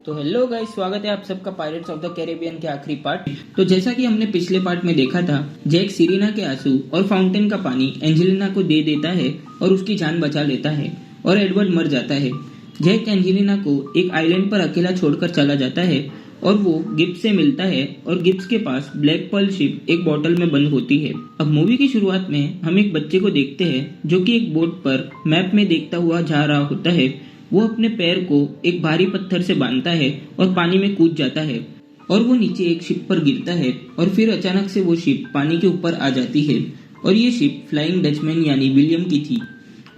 तो hello guys, स्वागत है आप सबका पायरेट्स ऑफ द कैरेबियन के आखिरी पार्ट। तो जैसा कि हमने पिछले पार्ट में देखा था, जैक सीरीना के आंसू और फाउंटेन का पानी एंजेलिना को दे देता है और उसकी जान बचा लेता है और एडवर्ड मर जाता है। जैक एंजेलिना को एक आइलैंड पर अकेला छोड़कर चला जाता है और वो गिब्स से मिलता है और गिब्स के पास ब्लैक पर्ल शिप एक बोतल में बंद होती है। अब मूवी की शुरुआत में हम एक बच्चे को देखते हैं जो कि एक बोट पर मैप में देखता हुआ जा रहा होता है। वो अपने पैर को एक भारी पत्थर से बांधता है और पानी में कूद जाता है और वो नीचे एक शिप पर गिरता है और फिर अचानक से वो शिप पानी के ऊपर आ जाती है और ये शिप फ्लाइंग डचमैन यानी विलियम की थी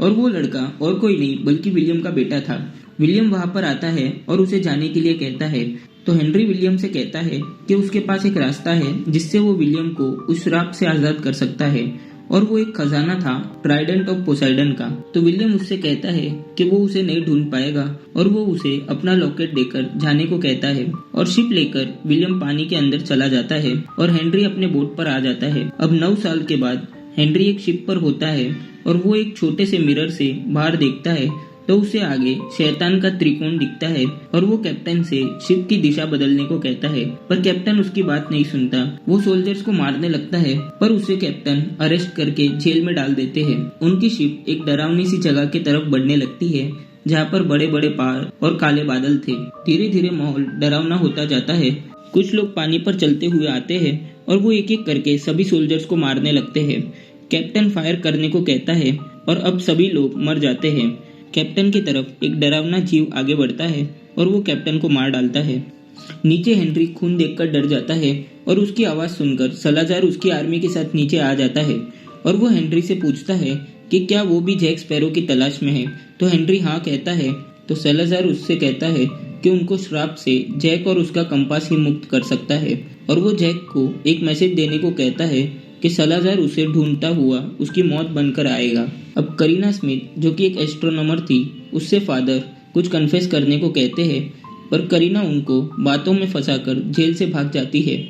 और वो लड़का और कोई नहीं बल्कि विलियम का बेटा था। विलियम वहां पर आता है और उसे जाने के लिए कहता है। तो हेनरी विलियम से कहता है कि उसके पास एक रास्ता है जिससे वो विलियम को उस श्राप से आजाद कर सकता है और वो एक खजाना था ट्राइडेंट ऑफ पोसाइडन का। तो विलियम उससे कहता है कि वो उसे नहीं ढूंढ पाएगा और वो उसे अपना लॉकेट देकर जाने को कहता है और शिप लेकर विलियम पानी के अंदर चला जाता है और हेनरी अपने बोट पर आ जाता है। अब 9 साल के बाद हेनरी एक शिप पर होता है और वो एक छोटे से मिरर से बाहर देखता है तो उसे आगे शैतान का त्रिकोण दिखता है और वो कैप्टन से शिप की दिशा बदलने को कहता है, पर कैप्टन उसकी बात नहीं सुनता। वो सोल्जर्स को मारने लगता है पर उसे कैप्टन अरेस्ट करके जेल में डाल देते हैं। उनकी शिप एक डरावनी सी जगह की तरफ बढ़ने लगती है जहाँ पर बड़े बड़े पहाड़ और काले बादल थे। धीरे धीरे माहौल डरावना होता जाता है। कुछ लोग पानी पर चलते हुए आते हैं और वो एक एक करके सभी सोल्जर्स को मारने लगते हैं। कैप्टन फायर करने को कहता है और अब सभी लोग मर जाते हैं। कैप्टन की तरफ एक डरावना जीव आगे बढ़ता है और वो कैप्टन को मार डालता है। नीचे हेनरी खून देखकर डर जाता है और उसकी आवाज सुनकर सलाजार उसकी आर्मी के साथ नीचे आ जाता है और वो हेनरी से पूछता है कि क्या वो भी जैक स्पैरो की तलाश में है। तो हेनरी हाँ कहता है। तो सलाजार उससे कहता है कि उनको श्राप से जैक और उसका कंपास ही मुक्त कर सकता है और वो जैक को एक मैसेज देने को कहता है कि सलाजार उसे ढूंढता हुआ उसकी मौत बनकर आएगा। अब करीना स्मिथ जो कि एक एस्ट्रोनॉमर थी, उससे फादर कुछ कन्फेस करने को कहते हैं पर करीना उनको बातों में फंसाकर जेल से भाग जाती है।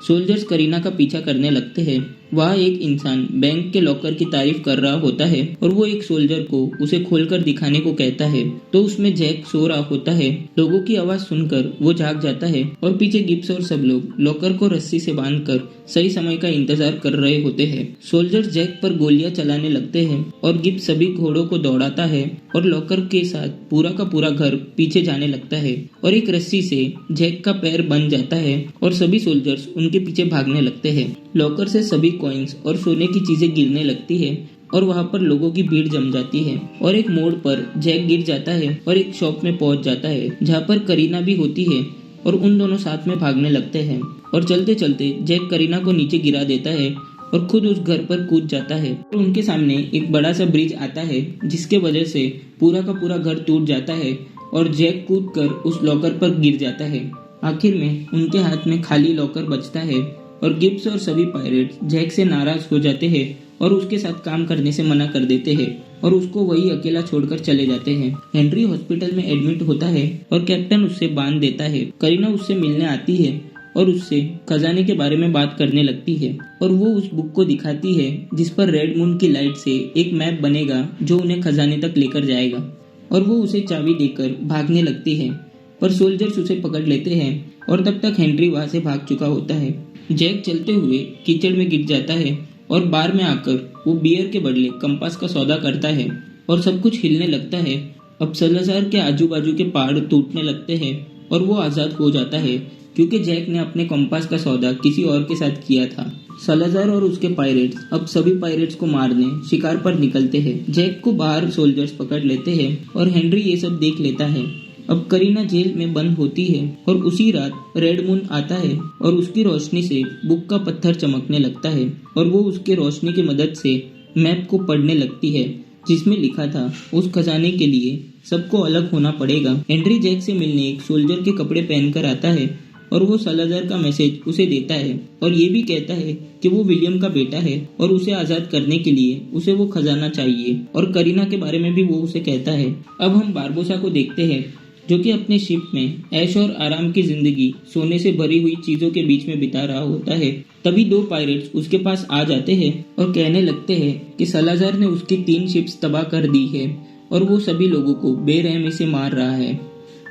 सोल्जर्स करीना का पीछा करने लगते हैं। वहाँ एक इंसान बैंक के लॉकर की तारीफ कर रहा होता है और वो एक सोल्जर को उसे खोलकर दिखाने को कहता है तो उसमें जैक सो रहा होता है। लोगों की आवाज सुनकर वो जाग जाता है और पीछे गिब्स और सब लोग लॉकर को रस्सी से बांधकर सही समय का इंतजार कर रहे होते हैं। सोल्जर्स जैक पर गोलियां चलाने लगते हैं और गिब्स सभी घोड़ों को दौड़ाता है और लॉकर के साथ पूरा का पूरा घर पीछे जाने लगता है और एक रस्सी से जैक का पैर बन जाता है और सभी सोल्जर्स उनके पीछे भागने लगते हैं। लॉकर से सभी कॉइन्स और सोने की चीजें गिरने लगती है और वहां पर लोगों की भीड़ जम जाती है और एक मोड़ पर जैक गिर जाता है और एक शॉप में पहुंच जाता है जहां पर करीना भी होती है और उन दोनों साथ में भागने लगते हैं और चलते चलते जैक करीना को नीचे गिरा देता है और खुद उस घर पर कूद जाता है और उनके सामने एक बड़ा सा ब्रिज आता है जिसके वजह से पूरा का पूरा घर टूट जाता है और जैक कूदकर उस लॉकर पर गिर जाता है। आखिर में उनके हाथ में खाली लॉकर बचता है और गिब्स और सभी पायरेट्स जैक से नाराज हो जाते हैं और उसके साथ काम करने से मना कर देते हैं और उसको वही अकेला छोड़कर चले जाते हैं। हेनरी हॉस्पिटल में एडमिट होता है और कैप्टन उससे बांध देता है। करीना उससे मिलने आती है और उससे खजाने के बारे में बात करने लगती है और वो उस बुक को दिखाती है जिस पर रेड मून की लाइट से एक मैप बनेगा जो उन्हें खजाने तक लेकर जाएगा और वो उसे चाबी देकर भागने लगती है पर सोल्जर्स उसे पकड़ लेते हैं और तब तक हेनरी वहां से भाग चुका होता है। जैक चलते हुए कीचड़ में गिर जाता है और बार में आकर वो बियर के बदले कंपास का सौदा करता है और सब कुछ हिलने लगता है। अब सलाजार के आजू बाजू के पहाड़ टूटने लगते हैं और वो आजाद हो जाता है क्योंकि जैक ने अपने कंपास का सौदा किसी और के साथ किया था। सलाजार और उसके पायरेट्स अब सभी पायरेट्स को मारने शिकार पर निकलते हैं। जैक को बाहर सोल्जर्स पकड़ लेते हैं और हेनरी ये सब देख लेता है। अब करीना जेल में बंद होती है और उसी रात रेड मून आता है और उसकी रोशनी से बुक का पत्थर चमकने लगता है और वो उसके रोशनी की मदद से मैप को पढ़ने लगती है जिसमें लिखा था उस खजाने के लिए सबको अलग होना पड़ेगा। हेनरी जैक से मिलने एक सोल्जर के कपड़े पहनकर आता है और वो सलाजार का मैसेज उसे देता है और ये भी कहता है कि वो विलियम का बेटा है और उसे आजाद करने के लिए उसे वो खजाना चाहिए और करीना के बारे में भी वो उसे कहता है। अब हम बारबोसा को देखते हैं जो कि अपने शिप में ऐश और आराम की जिंदगी सोने से भरी हुई चीजों के बीच में बिता रहा होता है। तभी 2 पायरेट्स उसके पास आ जाते हैं और कहने लगते हैं कि सलाजार ने उसकी 3 शिप्स तबाह कर दी है और वो सभी लोगों को बेरहमी से मार रहा है।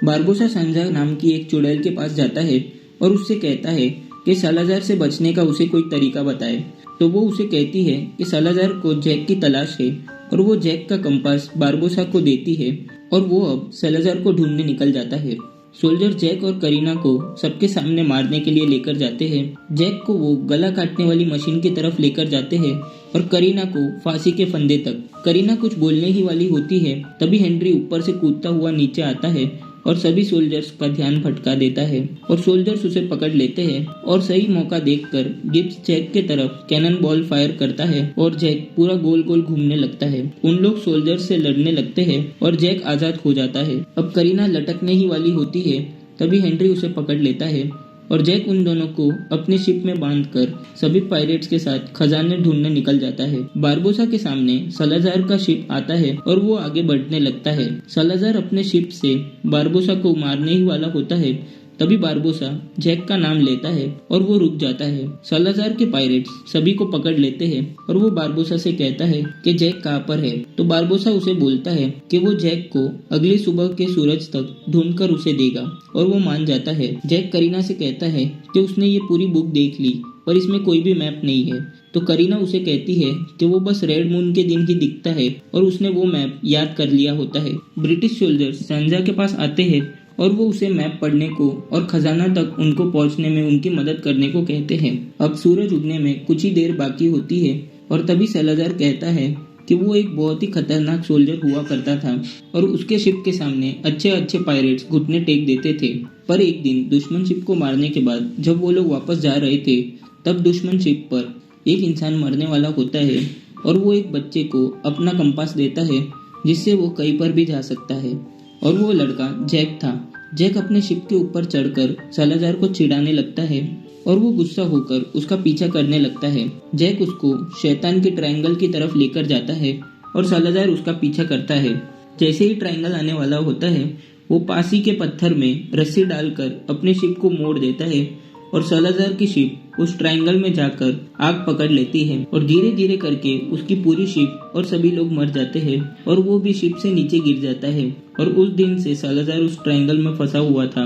बारबोसा सांजा नाम की एक चुड़ैल के पास जाता है और उससे कहता है कि सालाजार से बचने का उसे कोई तरीका बताए। तो वो उसे कहती है कि सालाजार को जैक की तलाश है और वो जैक का कंपास बारबोसा को देती है और वो अब सालाजार को ढूंढने निकल जाता है। सोल्जर जैक और करीना को सबके सामने मारने के लिए लेकर जाते हैं। जैक को वो गला काटने वाली मशीन की तरफ लेकर जाते हैं और करीना को फांसी के फंदे तक। करीना कुछ बोलने ही वाली होती है, तभी हेनरी ऊपर से कूदता हुआ नीचे आता है और सभी सोल्जर्स का ध्यान भटका देता है और सोल्जर्स उसे पकड़ लेते हैं और सही मौका देखकर गिब्स जैक के तरफ कैनन बॉल फायर करता है और जैक पूरा गोल गोल घूमने लगता है। उन लोग सोल्जर्स से लड़ने लगते हैं और जैक आजाद हो जाता है। अब करीना लटकने ही वाली होती है, तभी हेनरी उसे पकड़ लेता है और जैक उन दोनों को अपने शिप में बांधकर सभी पायरेट्स के साथ खजाने ढूंढने निकल जाता है। बारबोसा के सामने सालाजार का शिप आता है और वो आगे बढ़ने लगता है। सालाजार अपने शिप से बारबोसा को मारने ही वाला होता है, तभी बारबोसा जैक का नाम लेता है और वो रुक जाता है। सालाजार के पायरेट्स सभी को पकड़ लेते हैं और वो बारबोसा से कहता है कि जैक कहाँ पर है। तो बारबोसा उसे बोलता है कि वो जैक को अगली सुबह के सूरज तक ढूंढकर उसे देगा और वो मान जाता है। जैक करीना से कहता है कि उसने ये पूरी बुक देख ली पर इसमें कोई भी मैप नहीं है। तो करीना उसे कहती है कि वो बस रेड मून के दिन ही दिखता है और उसने वो मैप याद कर लिया होता है। ब्रिटिश सोल्जर्स सांजा के पास आते हैं और वो उसे मैप पढ़ने को और खजाना तक उनको पहुंचने में उनकी मदद करने को कहते हैं। अब सूरज उगने में कुछ ही देर बाकी होती है और तभी सालाजार कहता है कि वो एक बहुत ही खतरनाक सोल्जर हुआ करता था और उसके शिप के सामने अच्छे अच्छे पायरेट्स घुटने टेक देते थे। पर एक दिन दुश्मन शिप को मारने के बाद जब वो लोग वापस जा रहे थे, तब दुश्मन शिप पर एक इंसान मरने वाला होता है और वो एक बच्चे को अपना कंपास देता है जिससे वो कहीं पर भी जा सकता है। और वो लड़का जैक था। जैक अपने शिप के ऊपर चढ़कर सालाजार को चिढ़ाने लगता है और वो गुस्सा होकर उसका पीछा करने लगता है। जैक उसको शैतान के ट्रायंगल की तरफ लेकर जाता है और सालाजार उसका पीछा करता है। जैसे ही ट्रायंगल आने वाला होता है, वो पास ही के पत्थर में रस्सी डालकर अपने शिप को मोड़ देता है और सालाजार की शिप उस ट्रायंगल में जाकर आग पकड़ लेती है और धीरे धीरे करके उसकी पूरी शिप और सभी लोग मर जाते हैं और वो भी शिप से नीचे गिर जाता है। और उस दिन से सालाजार उस ट्रायंगल में फंसा हुआ था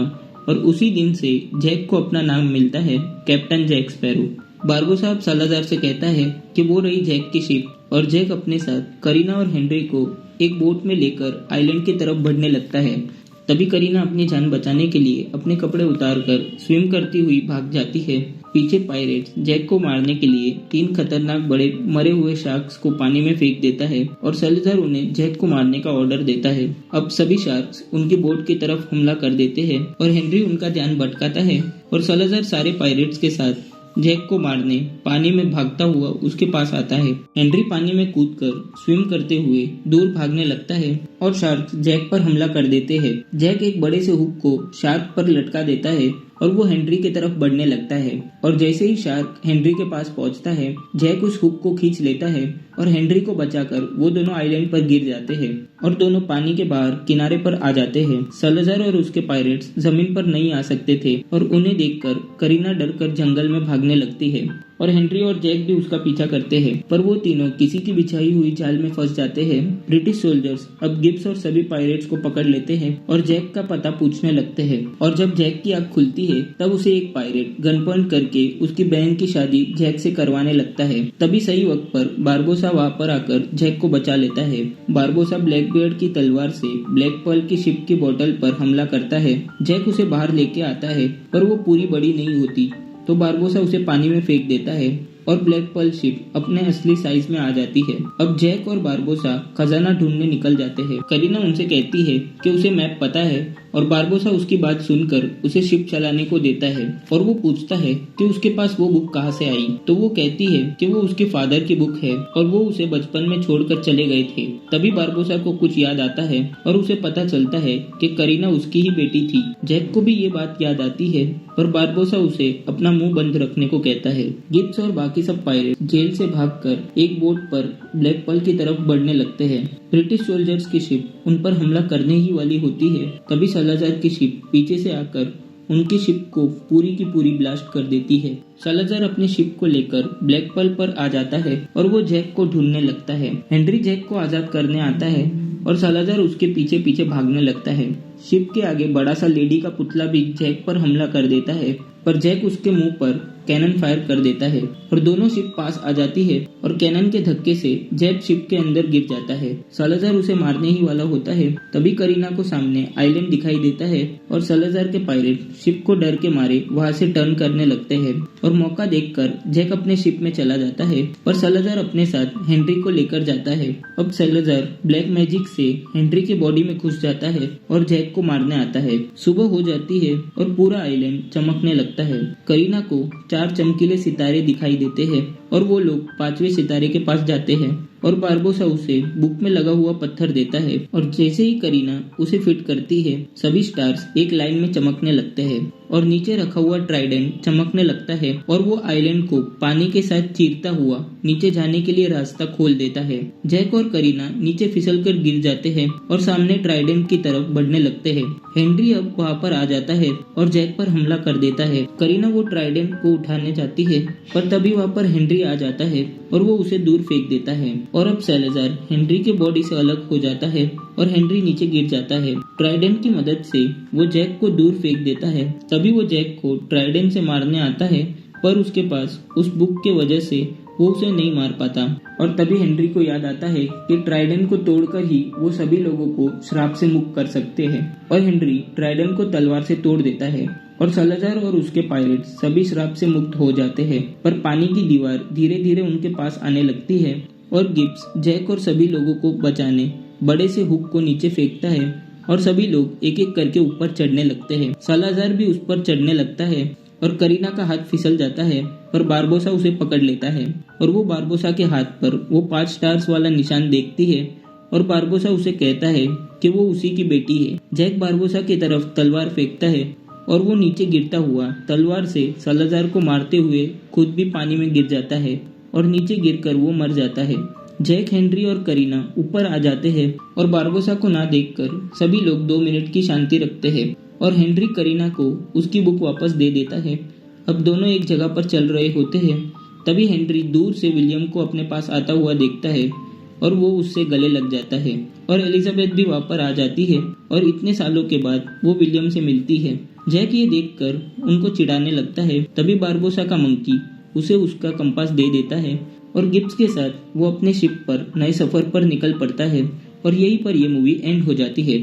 और उसी दिन से जैक को अपना नाम मिलता है, कैप्टन जैक स्पैरो। बारबोसा अब सालाजार से कहता है कि वो रही जैक की शिप और जैक अपने साथ करीना और हेनरी को एक बोट में लेकर आइलैंड की तरफ बढ़ने लगता है। तभी करीना अपनी जान बचाने के लिए अपने कपड़े उतारकर स्विम करती हुई भाग जाती है। पीछे पायरेट्स जैक को मारने के लिए 3 खतरनाक बड़े मरे हुए शार्क्स को पानी में फेंक देता है और सालाजार उन्हें जैक को मारने का ऑर्डर देता है। अब सभी शार्क्स उनकी बोट की तरफ हमला कर देते हैं और हेनरी उनका ध्यान भटकाता है और सालाजार सारे पायरेट्स के साथ जैक को मारने पानी में भागता हुआ उसके पास आता है। हेनरी पानी में कूदकर स्विम करते हुए दूर भागने लगता है और शार्क जैक पर हमला कर देते हैं। जैक एक बड़े से हुक को शार्क पर लटका देता है और वो हेनरी की तरफ बढ़ने लगता है और जैसे ही शार्क हेनरी के पास पहुंचता है, जैक उस हुक को खींच लेता है और हेनरी को बचाकर वो दोनों आइलैंड पर गिर जाते हैं और दोनों पानी के बाहर किनारे पर आ जाते हैं। सालाजार और उसके पायरेट्स जमीन पर नहीं आ सकते थे और उन्हें देखकर करीना डरकर जंगल में भागने लगती है और हेनरी और जैक भी उसका पीछा करते हैं, पर वो तीनों किसी की बिछाई हुई जाल में फंस जाते हैं। ब्रिटिश सोल्जर्स अब गिब्स और सभी पायरेट्स को पकड़ लेते हैं और जैक का पता पूछने लगते हैं और जब जैक की आंख खुलती है, तब उसे एक पायरेट गन पॉइंट करके उसकी बहन की शादी जैक से करवाने लगता है। तभी सही वक्त पर बारबोसा वहां पर आकर जैक को बचा लेता है। बारबोसा ब्लैकबियर्ड की तलवार से ब्लैक पर्ल की शिप की बोतल पर हमला करता है। जैक उसे बाहर लेके आता है, पर वो पूरी बड़ी नहीं होती, तो बारबोसा उसे पानी में फेंक देता है और ब्लैक पर्ल शिप अपने असली साइज में आ जाती है। अब जैक और बारबोसा खजाना ढूंढने निकल जाते हैं। करीना उनसे कहती है कि उसे मैप पता है और बारबोसा उसकी बात सुनकर उसे शिप चलाने को देता है और वो पूछता है कि उसके पास वो बुक कहाँ से आई। तो वो कहती है कि वो उसके फादर की बुक है और वो उसे बचपन में छोड़कर चले गए थे। तभी बारबोसा को कुछ याद आता है और उसे पता चलता है कि करीना उसकी ही बेटी थी। जैक को भी ये बात याद आती है, पर बारबोसा उसे अपना मुंह बंद रखने को कहता है। गिब्स और बाकी सब पायरेट जेल से भागकर एक बोट पर ब्लैक पर्ल की तरफ बढ़ने लगते हैं। ब्रिटिश सोल्जर्स की शिप उन पर हमला करने ही वाली होती है, तभी सालाजार की शिप पीछे से आकर उनकी शिप को पूरी की पूरी ब्लास्ट कर देती है। सालाजार अपनी शिप को लेकर ब्लैक पर्ल पर आ जाता है और वो जैक को ढूंढने लगता है। हेनरी जैक को आजाद करने आता है और सालाज़ार उसके पीछे पीछे भागने लगता है। शिप के आगे बड़ा सा लेडी का पुतला भी जैक पर हमला कर देता है, पर जैक उसके मुंह पर कैनन फायर कर देता है और दोनों शिप पास आ जाती है और कैनन के धक्के से जैक शिप के अंदर गिर जाता है। सालाज़ार उसे मारने ही वाला होता है, तभी करीना को सामने आइलैंड दिखाई देता है और सालाज़ार के पायरेट शिप को डर के मारे वहां से टर्न करने लगते हैं और मौका देखकर जैक अपने शिप में चला जाता है, पर सालाज़ार अपने साथ हेनरी को लेकर जाता है। अब सालाज़ार ब्लैक मैजिक से हेनरी के बॉडी में घुस जाता है और जैक को मारने आता है। सुबह हो जाती है और पूरा आइलैंड चमकने लगता है। करीना को 4 चमकीले सितारे दिखाई देते हैं और वो लोग 5वें सितारे के पास जाते हैं और बारबोसा उसे बुक में लगा हुआ पत्थर देता है और जैसे ही करीना उसे फिट करती है सभी स्टार्स एक लाइन में चमकने लगते हैं और नीचे रखा हुआ ट्राइडेंट चमकने लगता है और वो आइलैंड को पानी के साथ चीरता हुआ नीचे जाने के लिए रास्ता खोल देता है। जैक और करीना नीचे फिसलकर गिर जाते हैं और सामने ट्राइडेंट की तरफ बढ़ने लगते हैं। हेनरी अब वहाँ पर आ जाता है और जैक पर हमला कर देता है। करीना वो ट्राइडेंट को उठाने जाती है, पर तभी वहाँ पर हेनरी आ जाता है और वो उसे दूर फेंक देता है और अब सालाज़ार हेनरी के बॉडी से अलग हो जाता है और हेनरी नीचे गिर जाता है। ट्राइडेंट की मदद से वो जैक को दूर फेंक देता है। तभी वो जैक को ट्राइडेंट से मारने आता है, पर उसके पास उस बुक के वजह से वो उसे नहीं मार पाता और तभी हेनरी को याद आता है कि ट्राइडेंट को तोड़कर ही वो सभी लोगों को श्राप से मुक्त कर सकते हैं और हेनरी ट्राइडेंट को तलवार से तोड़ देता है और सालाज़ार और उसके पायरेट सभी श्राप से मुक्त हो जाते हैं। पर पानी की दीवार धीरे धीरे उनके पास आने लगती है और गिब्स जैक और सभी लोगों को बचाने बड़े से हुक को नीचे फेंकता है और सभी लोग एक एक करके ऊपर चढ़ने लगते हैं। सालाज़ार भी उस पर चढ़ने लगता है और करीना का हाथ फिसल जाता है, पर बारबोसा उसे पकड़ लेता है और वो बारबोसा के हाथ पर वो 5 स्टार्स वाला निशान देखती है और बारबोसा उसे कहता है कि वो उसी की बेटी है। जैक बारबोसा की तरफ तलवार फेंकता है और वो नीचे गिरता हुआ तलवार से सालाज़ार को मारते हुए खुद भी पानी में गिर जाता है और नीचे गिरकर वो मर जाता है। जैक, हेनरी और करीना ऊपर आ जाते हैं और बारबोसा को ना देखकर सभी लोग 2 मिनट की शांति रखते हैं और हेनरी करीना को उसकी बुक वापस दे देता है। अब दोनों एक जगह पर चल रहे होते हैं, तभी हेनरी दूर से विलियम को अपने पास आता हुआ देखता है और वो उससे गले लग जाता है और एलिजाबेथ भी वहाँ पर आ जाती है और इतने सालों के बाद वो विलियम से मिलती है। जैक ये देखकर उनको चिढ़ाने लगता है, तभी बारबोसा का मंकी उसे उसका कंपास दे देता है और गिब्स के साथ वो अपने शिप पर नए सफर पर निकल पड़ता है और यहीं पर ये मूवी एंड हो जाती है।